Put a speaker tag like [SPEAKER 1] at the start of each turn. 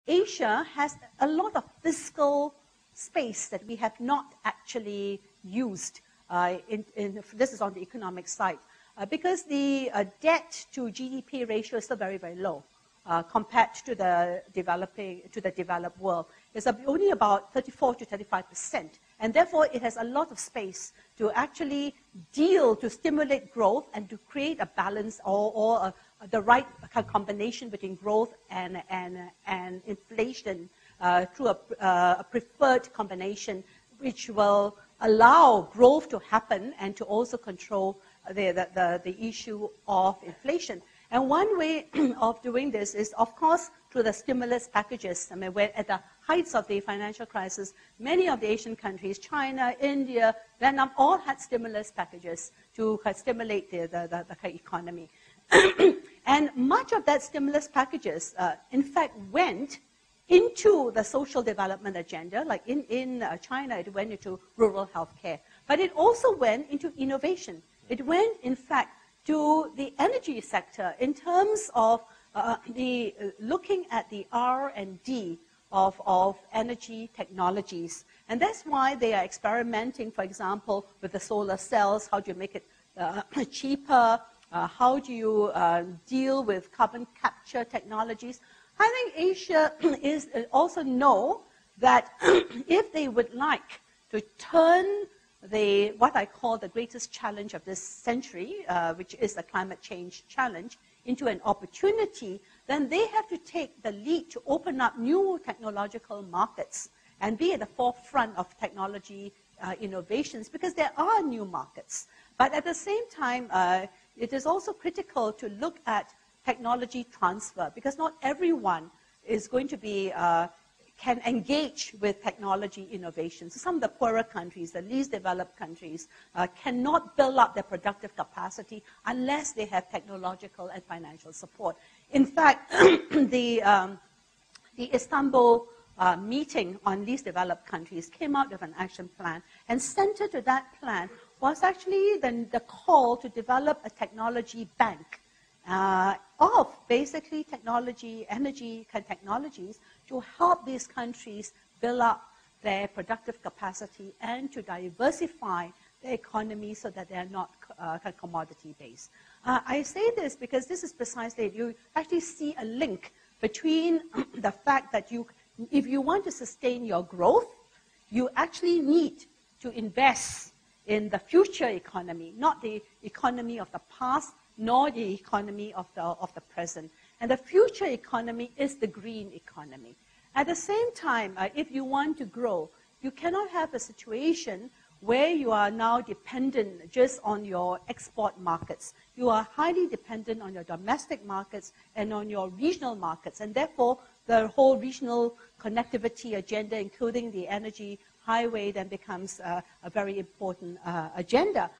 [SPEAKER 1] Asia has a lot of fiscal space that we have not actually used. This is on the economic side. Because the debt to GDP ratio is still very, very low compared to the developed world. It's only about 34 to 35%. And therefore, it has a lot of space to actually to stimulate growth and to create a balance or the right combination between growth and inflation through a preferred combination, which will allow growth to happen and to also control the issue of inflation. And one way of doing this is, of course, through the stimulus packages. I mean, where at the heights of the financial crisis, many of the Asian countries, China, India, Vietnam, all had stimulus packages to stimulate the economy. And much of that stimulus packages, in fact, went into the social development agenda. Like in China, it went into rural health care. But it also went into innovation. It went, in fact, to the energy sector in terms of looking at the R&D of energy technologies. And that's why they are experimenting, for example, with the solar cells. How do you make it cheaper? How do you deal with carbon capture technologies? I think Asia also know that if they would like to turn what I call the greatest challenge of this century, which is the climate change challenge, into an opportunity, then they have to take the lead to open up new technological markets and be at the forefront of technology innovations, because there are new markets. But at the same time, it is also critical to look at technology transfer, because not everyone is going to be can engage with technology innovation. So some of the poorer countries, the least developed countries, cannot build up their productive capacity unless they have technological and financial support. In fact, the Istanbul meeting on least developed countries came out with an action plan, and centered to that plan was actually the call to develop a technology bank of basically energy technologies to help these countries build up their productive capacity and to diversify the economy so that they are not commodity-based. I say this because this is precisely, you actually see a link between the fact that if you want to sustain your growth, you actually need to invest in the future economy, not the economy of the past, nor the economy of the present. And the future economy is the green economy. At the same time, if you want to grow, you cannot have a situation where you are now dependent just on your export markets. You are highly dependent on your domestic markets and on your regional markets. And therefore, the whole regional connectivity agenda, including the energy highway, then becomes a very important agenda.